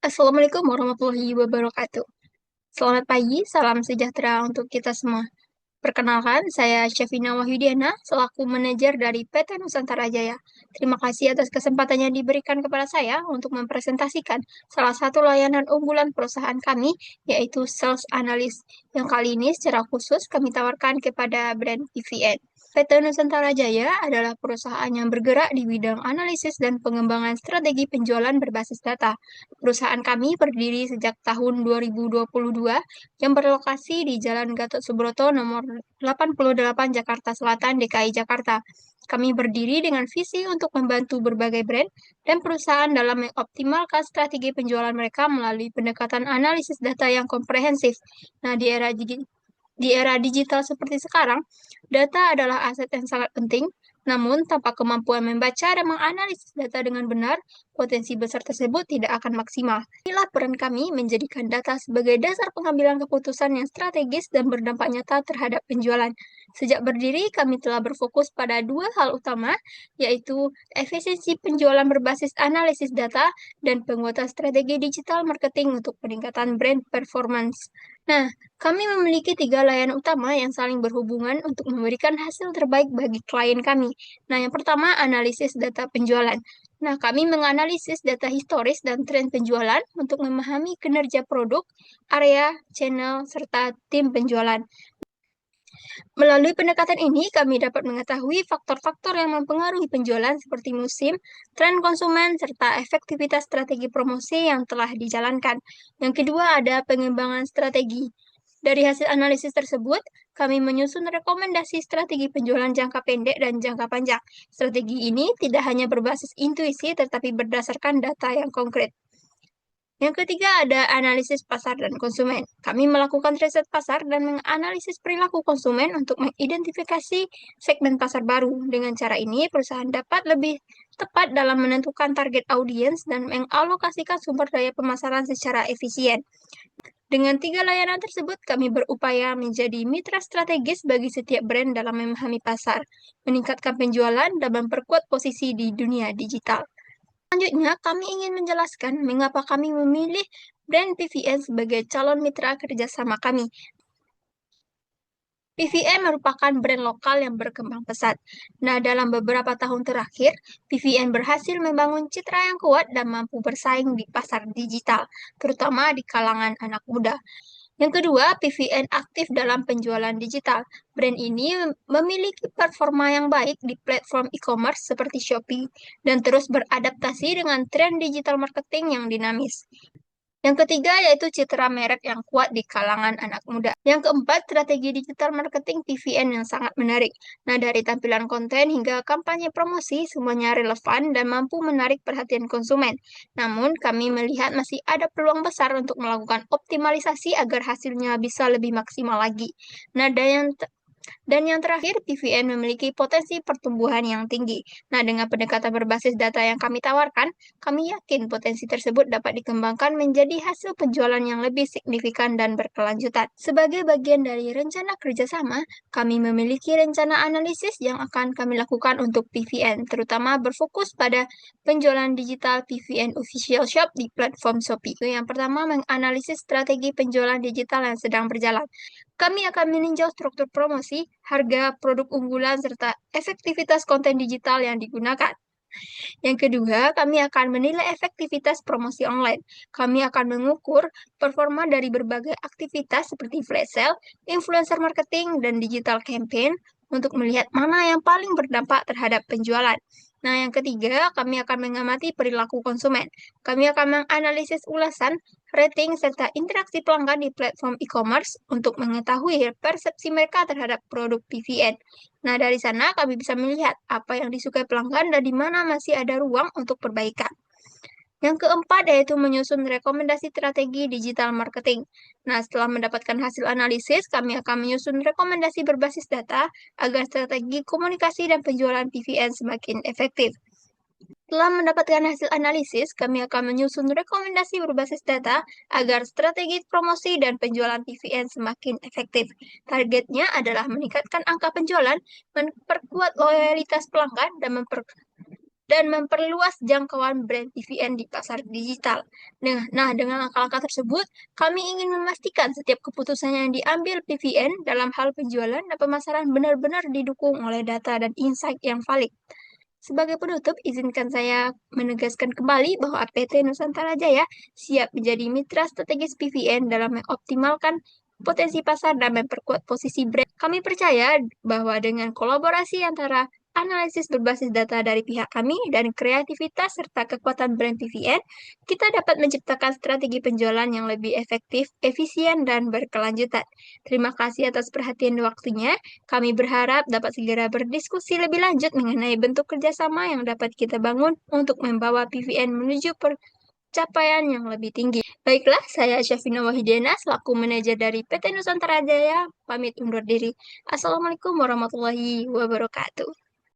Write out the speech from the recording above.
Assalamualaikum warahmatullahi wabarakatuh. Selamat pagi, salam sejahtera untuk kita semua. Perkenalkan, saya Syafina Wahyudiana, selaku manajer dari PT Nusantara Jaya. Terima kasih atas kesempatan yang diberikan kepada saya untuk mempresentasikan salah satu layanan unggulan perusahaan kami, yaitu Sales Analyst, yang kali ini secara khusus kami tawarkan kepada brand PVN. PT Nusantara Jaya adalah perusahaan yang bergerak di bidang analisis dan pengembangan strategi penjualan berbasis data. Perusahaan kami berdiri sejak tahun 2022 yang berlokasi di Jalan Gatot Subroto nomor 88 Jakarta Selatan, DKI Jakarta. Kami berdiri dengan visi untuk membantu berbagai brand dan perusahaan dalam mengoptimalkan strategi penjualan mereka melalui pendekatan analisis data yang komprehensif. Nah, di era digital seperti sekarang, data adalah aset yang sangat penting, namun tanpa kemampuan membaca dan menganalisis data dengan benar, potensi besar tersebut tidak akan maksimal. Inilah peran kami menjadikan data sebagai dasar pengambilan keputusan yang strategis dan berdampak nyata terhadap penjualan. Sejak berdiri, kami telah berfokus pada dua hal utama, yaitu efisiensi penjualan berbasis analisis data dan penguatan strategi digital marketing untuk peningkatan brand performance. Nah, kami memiliki tiga layanan utama yang saling berhubungan untuk memberikan hasil terbaik bagi klien kami. Nah, yang pertama, analisis data penjualan. Nah, kami menganalisis data historis dan tren penjualan untuk memahami kinerja produk, area, channel, serta tim penjualan. Melalui pendekatan ini, kami dapat mengetahui faktor-faktor yang mempengaruhi penjualan seperti musim, tren konsumen, serta efektivitas strategi promosi yang telah dijalankan. Yang kedua ada pengembangan strategi. Dari hasil analisis tersebut, kami menyusun rekomendasi strategi penjualan jangka pendek dan jangka panjang. Strategi ini tidak hanya berbasis intuisi, tetapi berdasarkan data yang konkret. Yang ketiga ada analisis pasar dan konsumen. Kami melakukan riset pasar dan menganalisis perilaku konsumen untuk mengidentifikasi segmen pasar baru. Dengan cara ini, perusahaan dapat lebih tepat dalam menentukan target audiens dan mengalokasikan sumber daya pemasaran secara efisien. Dengan tiga layanan tersebut, kami berupaya menjadi mitra strategis bagi setiap brand dalam memahami pasar, meningkatkan penjualan, dan memperkuat posisi di dunia digital. Selanjutnya, kami ingin menjelaskan mengapa kami memilih brand PVN sebagai calon mitra kerjasama kami. PVN merupakan brand lokal yang berkembang pesat. Nah, dalam beberapa tahun terakhir, PVN berhasil membangun citra yang kuat dan mampu bersaing di pasar digital, terutama di kalangan anak muda. Yang kedua, PVN aktif dalam penjualan digital. Brand ini memiliki performa yang baik di platform e-commerce seperti Shopee dan terus beradaptasi dengan tren digital marketing yang dinamis. Yang ketiga yaitu citra merek yang kuat di kalangan anak muda. Yang keempat, strategi digital marketing PVN yang sangat menarik. Nah, dari tampilan konten hingga kampanye promosi, semuanya relevan dan mampu menarik perhatian konsumen. Namun, kami melihat masih ada peluang besar untuk melakukan optimalisasi agar hasilnya bisa lebih maksimal lagi. Nah, dan yang terakhir, PVN memiliki potensi pertumbuhan yang tinggi. Nah, dengan pendekatan berbasis data yang kami tawarkan, kami yakin potensi tersebut dapat dikembangkan menjadi hasil penjualan yang lebih signifikan dan berkelanjutan. Sebagai bagian dari rencana kerjasama, kami memiliki rencana analisis yang akan kami lakukan untuk PVN, terutama berfokus pada penjualan digital PVN Official Shop di platform Shopee. Yang pertama, menganalisis strategi penjualan digital yang sedang berjalan. Kami akan meninjau struktur promosi, harga produk unggulan, serta efektivitas konten digital yang digunakan. Yang kedua, kami akan menilai efektivitas promosi online. Kami akan mengukur performa dari berbagai aktivitas seperti flash sale, influencer marketing, dan digital campaign untuk melihat mana yang paling berdampak terhadap penjualan. Nah, yang ketiga, kami akan mengamati perilaku konsumen. Kami akan menganalisis ulasan, rating, serta interaksi pelanggan di platform e-commerce untuk mengetahui persepsi mereka terhadap produk PVN. Nah, dari sana kami bisa melihat apa yang disukai pelanggan dan di mana masih ada ruang untuk perbaikan. Yang keempat yaitu menyusun rekomendasi strategi digital marketing. Nah, setelah mendapatkan hasil analisis, kami akan menyusun rekomendasi berbasis data agar strategi komunikasi dan penjualan PVN semakin efektif. Setelah mendapatkan hasil analisis, kami akan menyusun rekomendasi berbasis data agar strategi promosi dan penjualan PVN semakin efektif. Targetnya adalah meningkatkan angka penjualan, memperkuat loyalitas pelanggan, dan dan memperluas jangkauan brand PVN di pasar digital. Nah, dengan langkah-langkah tersebut, kami ingin memastikan setiap keputusan yang diambil PVN dalam hal penjualan dan pemasaran benar-benar didukung oleh data dan insight yang valid. Sebagai penutup, izinkan saya menegaskan kembali bahwa PT Nusantara Jaya siap menjadi mitra strategis PVN dalam mengoptimalkan potensi pasar dan memperkuat posisi brand. Kami percaya bahwa dengan kolaborasi antara analisis berbasis data dari pihak kami dan kreativitas serta kekuatan brand PVN, kita dapat menciptakan strategi penjualan yang lebih efektif, efisien, dan berkelanjutan. Terima kasih atas perhatian dan waktunya. Kami berharap dapat segera berdiskusi lebih lanjut mengenai bentuk kerjasama yang dapat kita bangun untuk membawa PVN menuju pencapaian yang lebih tinggi. Baiklah, saya Syafina Wahidiana selaku manajer dari PT Nusantara Jaya, pamit undur diri. Assalamualaikum warahmatullahi wabarakatuh.